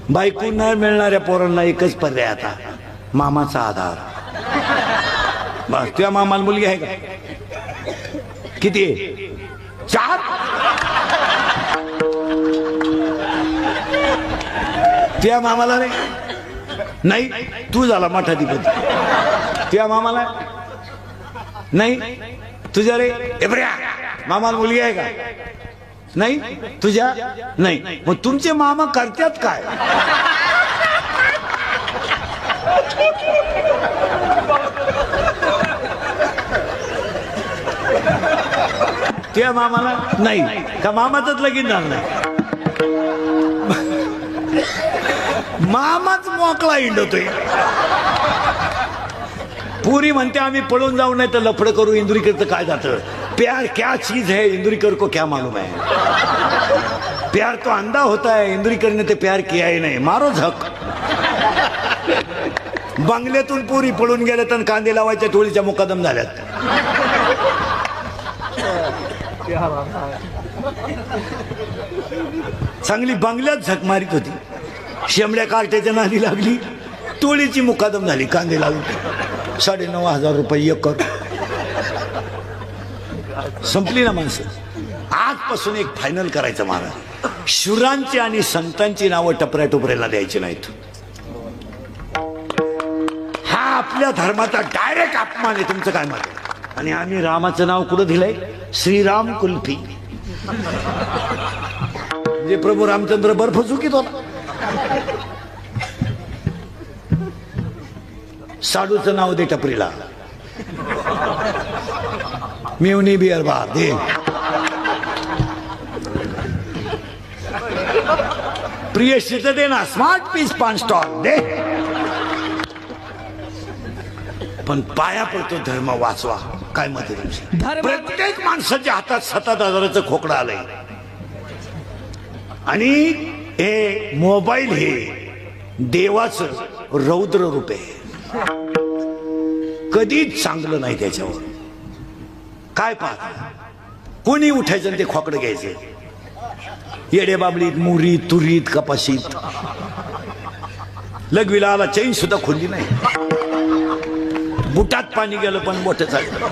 बायको नाही मिळणाऱ्या पोरांना एकच पर्याय आता, मामाचा आधार. बस तुझ्या मामाला मुलगी आहे का? किती आहे? 4. त्या मामाला नाही, तू झाला मठाधिपती. त्या मामाला नाही, तुझ्या रे एब्र्या मामाला मुलगी आहे का? नाही, तुझ्या नाही. मग तुमचे मामा करतात काय? त्या मामाला नाही का? मामाच लगीन झालं नाही, मामाच मोकळा हिंडतोय. पुरी म्हणते आम्ही पळून जाऊ, नाही तर लफड करू. इंदुरीकरचं काय जातं? प्यार क्या चीज है इंदुरीकर को क्या मालूम है. प्यार तो अंधा होता है, इंदुरीकर ने ते प्यार किया ही नाही. मारो झक. बंगल्यातून पुरी पळून गेल्या तर कांदे लावायच्या टोळीच्या मुकादम झाल्यात. चांगली बंगल्यात झक मारित होती, शेंबड्या कार्ट्याच्या नादी लागली, टोळीची मुकादम झाली. कांदे लावून 9,500 रुपये एकर. संपली ना माणसं. आजपासून एक फायनल करायचं महाराज, शुरांची आणि संतांची नावं टपऱ्या टोपऱ्याला द्यायची नाहीत. हा आपल्या धर्माचा डायरेक्ट अपमान आहे. तुमचं काय मत आहे? आणि आम्ही रामाचं नाव कुठं दिलंय? श्रीराम कुल्फी. म्हणजे प्रभू रामचंद्र बर्फ चुकीत होता. साडूचं नाव दे टपरीला, मिवनी बिअर बार दे. प्रियशीचं दे ना, स्मार्ट पीस पान स्टॉल दे. पण पाया पडतो धर्म वाचवा. काय मत आहे तुमचं? प्रत्येक माणसाच्या हातात 7,000चं खोकडं आलंय. आणि हे मोबाईल हे देवाचं रौद्र रूप आहे. कधीच चांगलं नाही त्याच्यावर. काय पाहत कोणी उठायचं ते खोकडं घ्यायचं. येडे बाबलीत, मुरीत, तुरीत, कपाशीत. लघवीला आला चैन सुद्धा खोलली नाही. बुटात पाणी गेलं पण मोठं झालं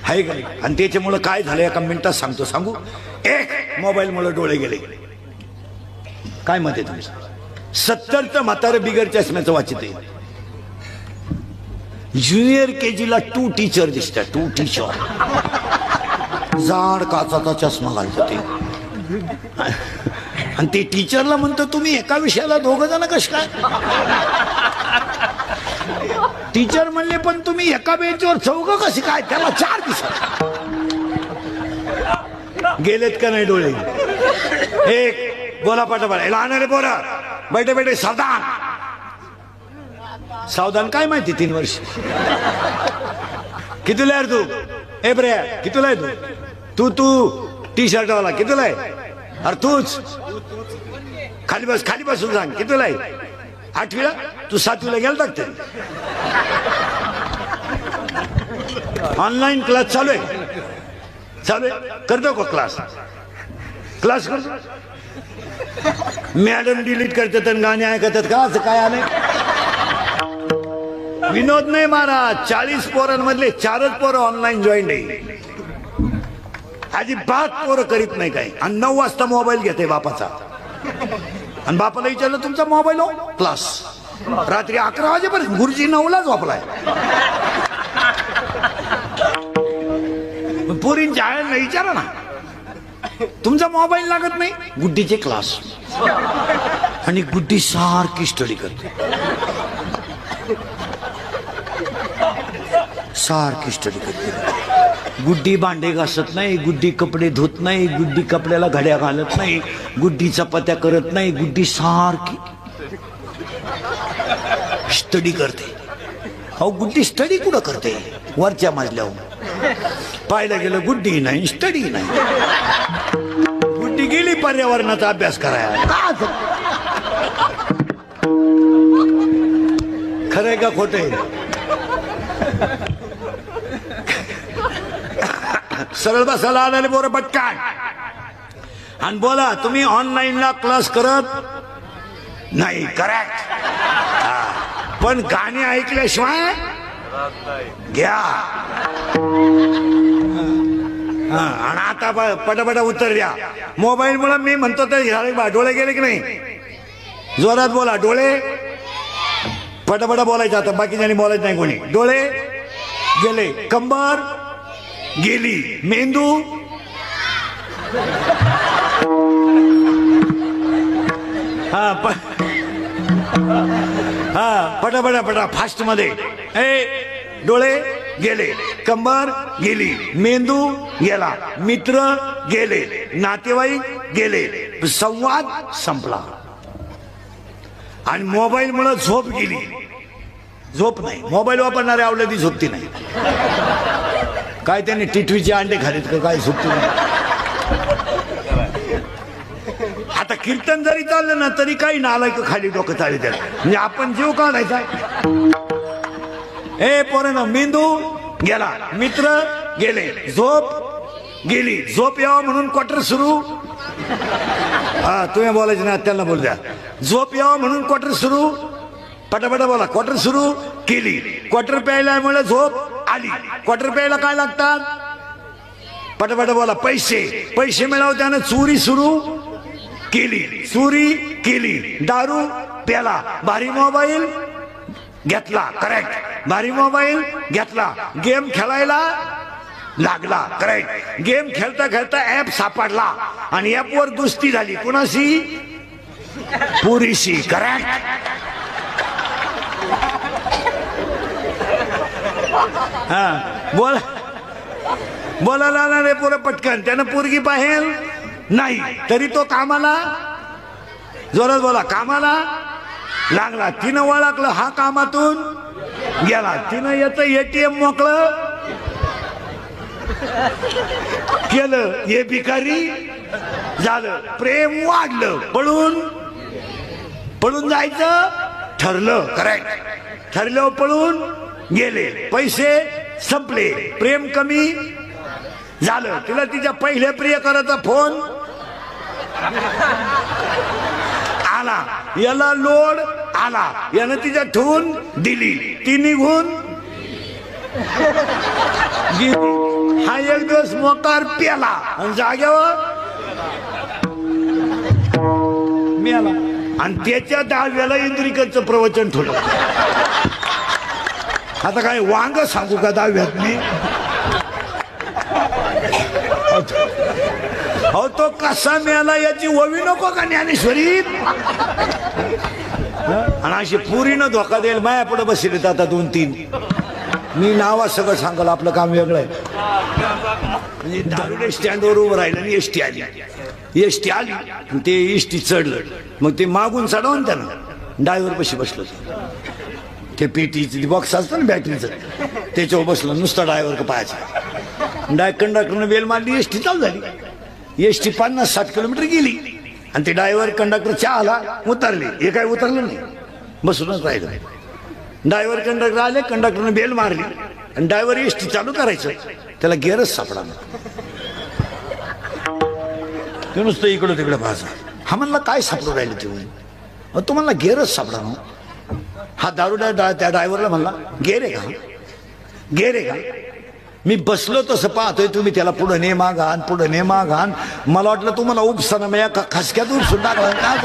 आहे का? आणि त्याच्यामुळं काय झालं एका मिनिटात सांगू. एक मोबाईलमुळे डोळे गेले. काय मत आहे तुमचं? 70चं म्हातारं बिगर चष्म्याचं वाचित आहे. ज्युनियर केजीला 2 टीचर दिसतात. 2 टीचर जाड काचाचा चष्मा घालतो ते. आणि ते टीचरला म्हणतो तुम्ही एका विषयाला 2 जण कश काय? टीचर म्हणले पण तुम्ही एका बेंचवर 4 कशी काय? त्याला 4 दिसत. गेलेत का नाही डोळे? एक बोला पाठापाठ लहान रे बोला बैठे बैठे सावधान. सावधान काय माहिती? 3 वर्ष. कितीला आहे तू? ए बरे कितीला आहे तू? तू टी शर्ट वाला कितीला आहे? अरे तूच खाली बस, खाली बसून सांग कितीला आहे? 8वीला? तू 7वीला गेला टाकते. ऑनलाईन क्लास चालू आहे. करतो का क्लास करतो? मॅडम डिलीट करतात आणि गाणे ऐकतात का? असं काय आलंय? विनोद नाही महाराज. 40 पोरांमधले 4च पोरं ऑनलाईन जॉईन आहे. अजिबात पोरं करीत नाही काही. आणि 9 वाजता मोबाईल घेते बापाचा. आणि बापाला विचारलं तुमचा मोबाईल हो? क्लास. रात्री 11 वाजेपर्यंत. गुरुजी 9लाच वापराय. पोरींच्या आयांना विचारा ना, तुमचा मोबाईल लागत नाही? गुड्डीचे क्लास. आणि गुड्डी सारखी स्टडी करते. सारखी स्टडी करते. गुड्डी भांडे घासत नाही, गुड्डी कपडे धुत नाही, गुड्डी कपड्याला घड्या घालत नाही, गुड्डी चपात्या करत नाही. गुड्डी सारखी स्टडी करते. अहो गुड्डी स्टडी कुठं करते? वरच्या मजल्यावर पाहायला गेलं गुड्डी नाही, स्टडी नाही. गुड्डी गेली पर्यावरणाचा अभ्यास करायला. खरंय का खोटंय? सरळ बसायला आलेले बोरं पटकान. आणि बोला तुम्ही ऑनलाईनला क्लास करत नाही, करेक्ट. पण गाणी ऐकल्याशिवाय घ्या. आणि आता पटापटा उत्तर द्या. मोबाईल मुळे मी म्हणतो तर डोळे गेले की नाही? जोरात बोला. डोळे पटापटा बोलायचं. आता बाकीच्यांनी बोलायचं नाही कोणी. डोळे गेले, कंबर गेली, मेंदू पटा फास्ट मध्ये. डोळे गेले, कंबर गेली, मेंदू गेला, मित्र गेले, नातेवाईक गेले, संवाद संपला. आणि मोबाईल मुळे झोप गेली. झोप नाही. मोबाईल वापरणारे आवडली झोपती नाही. काय त्यांनी टिटवीचे अंडे खालीत का काय? झोपती नाही. आता कीर्तन जरी चाललं ना तरी काही नालायक खाली डोकं चालू त्याला. म्हणजे आपण जीव काढायचा. पोरांनो, मेंदू गेला, मित्र गेले, झोप गेली. झोप यावं म्हणून क्वार्टर सुरू. तुम्ही बोलायचं ना, त्यांना बोल द्या. झोप यावं म्हणून क्वार्टर सुरू. पटापटा बोला. क्वार्टर सुरू केली. क्वार्टर प्यायल्यामुळे झोप आली. क्वार्टर प्यायला काय लागतात? पटापटा बोला. पैसे. पैसे मिळवत्यानं चोरी सुरू केली. चोरी केली. दारू प्याला. भारी मोबाईल घेतला. करेक्ट. भारी मोबाईल घेतला. गेम खेळायला लागला. करेक्ट. गेम खेळता खेळता ऍप सापडला आणि ऍप वर दुस्ती झाली. कुणाशी? पुरीशी. करेक्ट. बोला बोलायला रे पुरं पटकन. त्यानं पोरगी पाहेल नाही तरी तो कामाला. जोरात बोला. कामाला लागला. तिनं ओळखलं हा कामातून गेला. तिनं येतं एटीएम मोकळं केलं. हे भिकारी झालं. प्रेम वाढलं. पळून जायचं ठरलं. करेक्ट. ठरलं. पळून गेले. पैसे संपले. प्रेम कमी झालं. तिला तिच्या पहिल्या प्रियकराचा फोन आला. याला लोड आला. यानं तिच्या ठेवून दिली. ती निघून गेली. हा एक दिवस मोकार प्याला आणि जाग्यावर मेला. आणि त्याच्या 10व्याला इंद्रिकरचं प्रवचन ठेवलं. आता काय वांग सांगू का 10व्यात मी? हो तो कसा मिळाला याची ओवी नको का ज्ञानेश्वरी? आणि अशी पुरीनं धोका देईल. माया पुढे बसले आता 2-3. मी नावा सगळं सांगल. आपलं काम वेगळं आहे. म्हणजे दारुडे स्टँडवर उभं राहिलं आणि एसटी आली. एसटी आली ते एसटी चढलं. मग ते मागून चढवून त्यानं ड्रायव्हर पशी बसलो. ते पेटीचं बॉक्स असतं ना बॅटरीचं, त्याच्यावर बसलं. नुसतं ड्रायव्हर पाहायचं. कंडक्टरनं बेल मारली. एसटी चालू झाली. एसटी 50-60 किलोमीटर गेली. आणि ते ड्रायव्हर कंडक्टर चहाला उतरले. हे काय उतरलं नाही, बसूनच राहिलं. ड्रायव्हर कंडक्टर आले. कंडक्टरनं बेल मारली आणि ड्रायव्हर एसटी चालू करायचं. त्याला गेअरच सापडा. ते नुसतं इकडं तिकडं पाहायचं. हा म्हणला काय सापडू राहिले तुम्ही? तुम्हाला गेअरच सापडा ना. हा दारुडा त्या ड्रायव्हरला म्हणला गेर आहे का? गेर आहे का? मी बसलो तसं पाहतोय तुम्ही त्याला पुढं ने मागान पुढं ने मागान. मला वाटलं तुम्हाला उपसा ना या खसक्यात उपसून टाकला काय?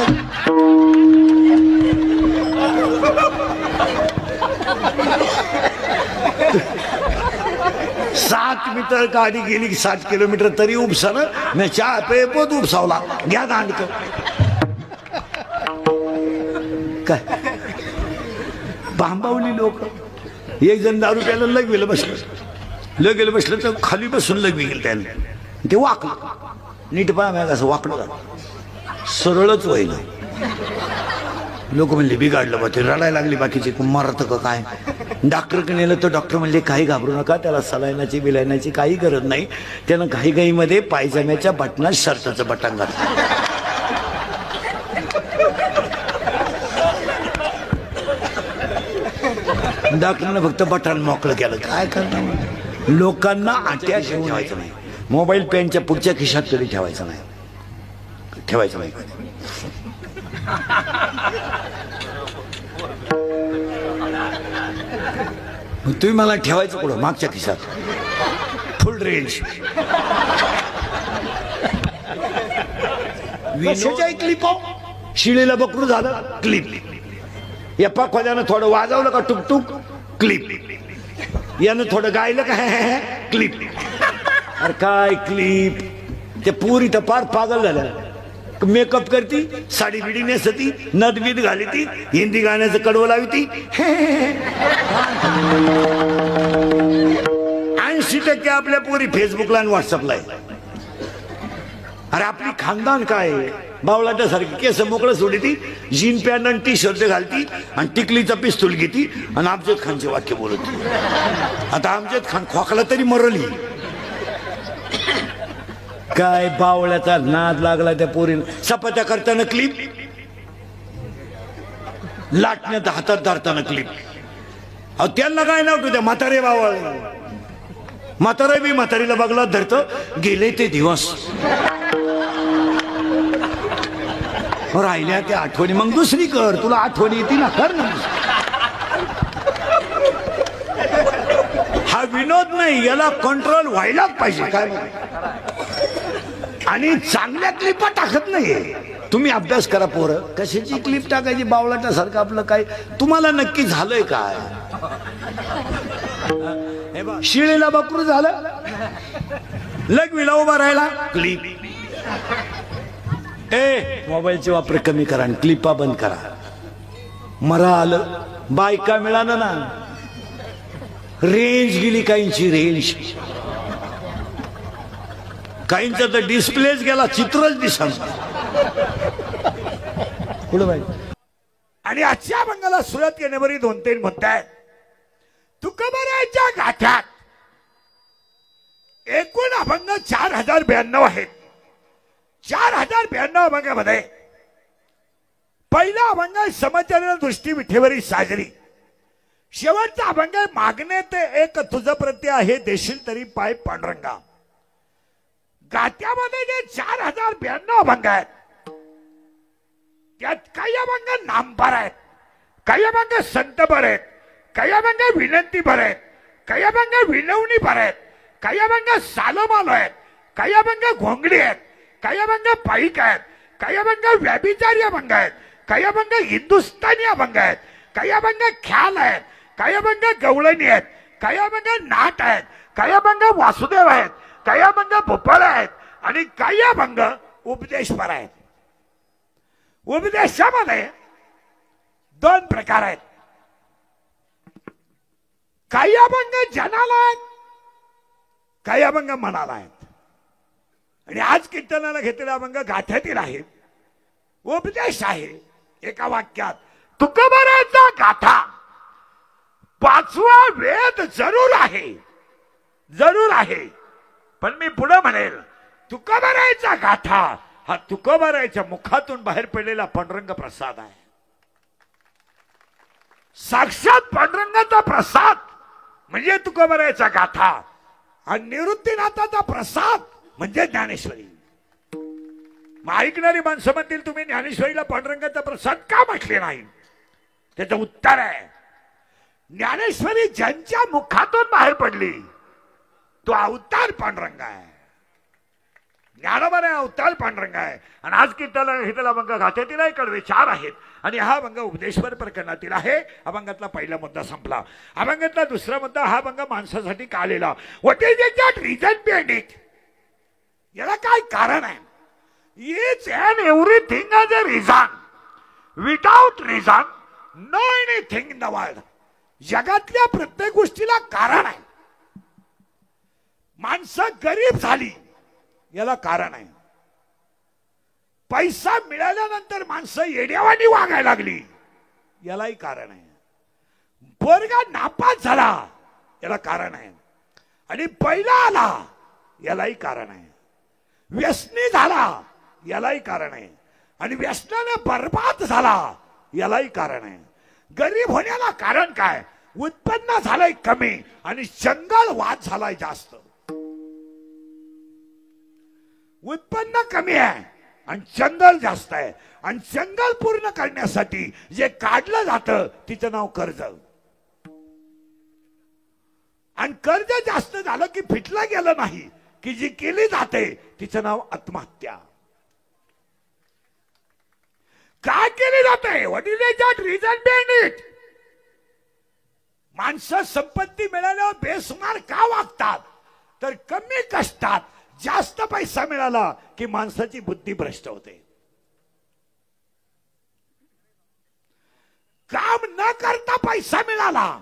7 मीटर गाडी गेली की 7 किलोमीटर तरी उपसा ना. मी चहा पे पोत उपसावला. घ्या दांडक काय बांबावली लोक. एक जण दारू प्यायला लगविलं बसलं तर खाली बसून लगवी गेलं त्याने. ते वाकलं. नीट पाहा कसं वाकडं झालं. सरळच व्हायला. लोक म्हणले बिघाडलं बा. ते रडायला लागली. बाकीचे मारत का काय? डॉक्टरकडे नेलं तर डॉक्टर म्हणले काही घाबरू नका. त्याला सलायनाची बिलायनाची काही गरज नाही. त्यानं घाईघाईमध्ये पायजम्याच्या बटनात शर्टाचं बटन घातलं. डॉक्टरनं फक्त बटन मोकळं केलं. काय करणार? लोकांना आट्या ठेवायचं नाही. मोबाईल पेनच्या पुढच्या खिशात कधी ठेवायचं नाही. ठेवायचं नाही. तुम्ही मला ठेवायचं कुठं? मागच्या खिशात फुल रेंज. विनोदची क्लिप शिळेला बकरू झालं क्लिप. या पाखवाल्यानं थोडं वाजवलं का टुकटुक क्लिप. यानं थोडं गायलं का क्लिप. अरे काय क्लिप. ते पुरी तर फार पागल झालं. मेकअप करती, साडी बिडी नेसती, नथ बीत घाली ती, हिंदी गाण्याचं कडवं लावी ती. 80% आपल्या पोरी फेसबुकला आणि व्हॉट्सअपला आहे. अरे आपली खानदान काय बावळाट्यासारखी केस मोकळं सोडी ती, जीन पॅन्ट आणि टी शर्ट घालती आणि टिकलीचा पिस्तूल घेती आणि अमजद खानचे वाक्य बोलत. आता अमजद खान खोकला तरी मरली. काय बावळ्याचा नाद लागला त्या पोरीनं. चपात्या करताना क्लिप, लाटण्यात हातात धरताना क्लिप. अहो त्यांना काय नव्हतं त्या म्हातारे बावळ. म्हातारा बी म्हातारीला बघला धरतं. गेले ते दिवस राहिल्या त्या आठवणी. मग दुसरी कर, तुला आठवणी येते ना, कर ना. हा विनोद नाही, याला कंट्रोल व्हायलाच पाहिजे. काय आणि चांगल्या क्लिपा टाकत नाहीये. तुम्ही अभ्यास करा पोरं. कशाची क्लिप टाकायची बावळाट्यासारखं? आपलं काय तुम्हाला नक्की झालंय काय? शिळेला बकरू झालं, लग्वीला उभा राहिला क्लिप. मोबाईलचे वापर कमी करा आणि क्लिपा बंद करा. मरा आलं, बायका मिळालं ना, रेंज गेली काहींची. रेंज काहींचा तर डिस्प्लेच गेला, चित्रच दिसत. आणि आजच्या अभंगाला सुरुवात करण्यावरी 2-3 मुद्दे आहेत. तुकोबारायांच्या गाथ्यात एकूण अभंग 4092 आहेत. 4092 अभंगामध्ये पहिला अभंग समचरण दृष्टी विठेवरी साजरी. शेवटचा अभंग मागणे ते एक तुझ प्रत्ये आहे, देशील तरी पाय पांडुरंगा. गात्यामध्ये जे 4092 अभंग आहेत त्यात काही अभंग नामपर आहेत, काही अभंग संतपर आहेत, काही अभंग विनंतीपर आहेत, काही अभंग विनवणीपर आहेत, काही अभंग सालोमालो आहेत, काही अभंग घोंगडी आहेत, काही अभंग पाईक आहेत, काही अभंग व्याभिचारी अभंग आहेत, काही अभंग हिंदुस्थानी अभंग आहेत, काही अभंग ख्याल आहेत, काही अभंग गवळणी आहेत, काही अभंग नाट आहेत, काही अभंग वासुदेव आहेत, काही अभंग भोपाळ आहेत आणि काही अभंग उपदेशपर आहेत. उपदेशामध्ये 2 प्रकार आहेत. काही अभंग जनाला आहेत, काही अभंग मनाला आहेत. आणि आज कीर्तनाला घेतलेला अभंग गाथ्यातील आहे, उपदेश आहे. एका वाक्यात तुकोबारायांचा गाथा 5वा वेद जरूर आहे, जरूर आहे. पण मी पुढे म्हणेल तुकोबारायांचा गाथा हा तुकोबारायांच्या मुखातून बाहेर पडलेला पांडुरंग प्रसाद आहे. साक्षात पांडुरंगाचा प्रसाद म्हणजे तुकोबारायांचा गाथा आणि निवृत्तीनाथाचा प्रसाद म्हणजे ज्ञानेश्वरी. मग ऐकणारी माणसं म्हणतील तुम्ही ज्ञानेश्वरीला पांडुरंगाचा प्रसाद का म्हटले नाही? त्याचं उत्तर आहे, ज्ञानेश्वरी ज्यांच्या मुखातून बाहेर पडली तो अवतार पांडुरंग आहे. ज्ञानोबा अवतार पांडुरंग आहे. आणि आज कीर्तनाला घेतलेला अभंग गाथ्यातील आहे, कडवे 4 आहेत आणि हा अभंग उपदेशपर प्रकरणातील आहे. अभंगातला पहिला मुद्दा संपला. अभंगातला दुसरा मुद्दा, हा अभंग माणसासाठी का आलेला? What is that reason behind it? याला काय कारण आहे? Each and everything has a reason. Without reason know anything in the world. जगातल्या प्रत्येक गोष्टीला कारण आहे. माणसं गरीब झाली याला कारण आहे. पैसा मिळाल्यानंतर माणसं येड्यावानी वागायला लागली यालाही कारण आहे. पोरगा नापास झाला याला कारण आहे. आणि पहिला आला यालाही कारण आहे. व्यसनी झाला यालाही कारण आहे. आणि व्यसनाने बर्बाद झाला यालाही कारण आहे. गरीब होण्याला कारण काय? उत्पन्न झालंय कमी आणि जंगल वाद झालाय जास्त. उत्पन्न कमी आहे, आणि जंगल जास्त आहे. आणि जंगल पूर्ण करण्यासाठी जे काढलं जातं तिचं नाव कर्ज. आणि कर्ज जास्त झालं की फिटलं गेलं नाही की जी केली जाते तिचं नाव आत्महत्या. काय केली जाते? What is that reason behind it? माणसं संपत्ती मिळाल्यावर बेसुमार का वागतात? तर कमी कष्टात जास्त पैसा मिळाला की माणसाची बुद्धी भ्रष्ट होते. काम न करता पैसा मिळाला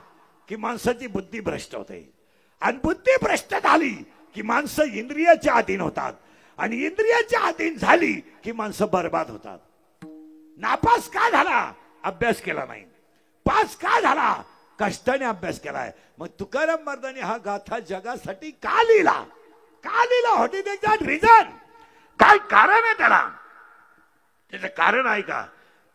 की माणसाची बुद्धी भ्रष्ट होते. आणि बुद्धी भ्रष्ट झाली की माणसं इंद्रियाच्या अधीन होतात. आणि इंद्रियाच्या अधीन झाली की माणसं बर्बाद होतात. नापास का झाला? अभ्यास केला नाही. पास का झाला? कष्टाने अभ्यास केलाय. मग तुकाराम महाराजांनी हा गाथा जगासाठी का लिहिला? का लिहिला? What is that reason? काय कारण आहे त्याला? त्याचं कारण आहे का?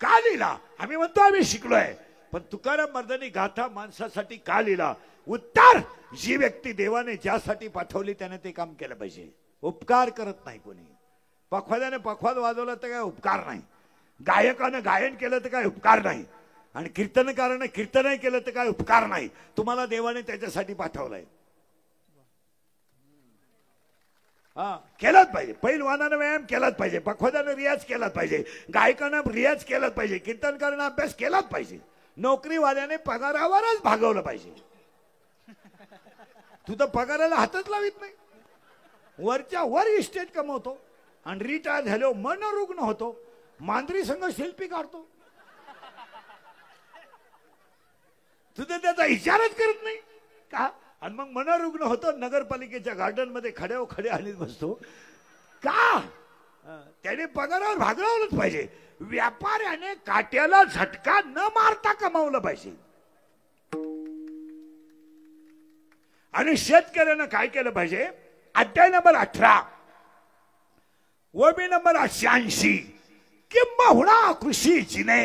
का लिहिला? आम्ही म्हणतो आम्ही शिकलोय, पण तुकाराम महाराजांनी गाथा माणसासाठी का लिहिला? उत्तर, जी व्यक्ती देवाने ज्यासाठी पाठवली त्याने ते काम केलं पाहिजे. उपकार करत नाही कोणी. पखवाद्याने पखवाद वाजवला तर काय उपकार नाही. गायकानं गायन केलं तर काय उपकार नाही. आणि कीर्तनकाराने कीर्तनही केलं तर काय उपकार नाही. तुम्हाला देवाने त्याच्यासाठी पाठवलंय. हा, केलाच पाहिजे. पैलवानानं व्यायाम केलाच पाहिजे. पखवाद्यानं रियाज केलाच पाहिजे. गायकानं रियाज केलाच पाहिजे. कीर्तनकारानं अभ्यास केलाच पाहिजे. नोकरीवाल्याने पगारावरच भागवलं पाहिजे. तू तर पगाराला हातच लावित नाही. वरच्या वर इस्टेट कमवतो आणि रिटायर झाल्यावर मनोरुग्ण होतो. मांजरी संघ शिल्पी काढतो. तुझं त्याचा विचारच करत नाही का? आणि मग मनोरुग्ण होतो. नगरपालिकेच्या गार्डन मध्ये खड्यावर खडे आणीत बसतो का? त्याने पगारावर भागवलंच पाहिजे. व्यापाऱ्याने काट्याला झटका न मारता कमावलं पाहिजे. आणि शेतकऱ्यानं काय केलं पाहिजे? अध्याय नंबर 18 ओबी नंबर 88 किंबहुना कृषी जिने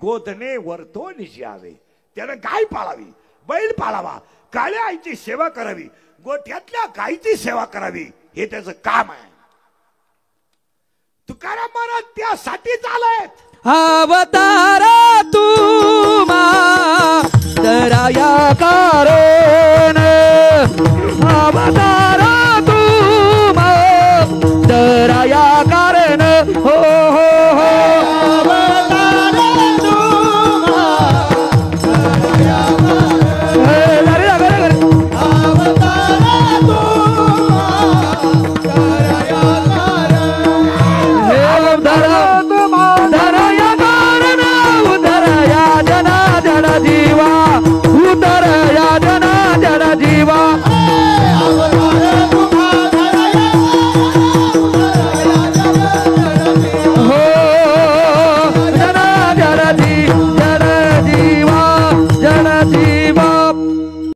गोधने वर्तो निजावे. त्यानं गाय पाळावी, बैल पाळावा, काळ्या आईची सेवा करावी, गोठ्यातल्या गायीची सेवा करावी, हे त्याचं काम आहे. तुकाराम महाराज त्यासाठीच आलेत. अवतार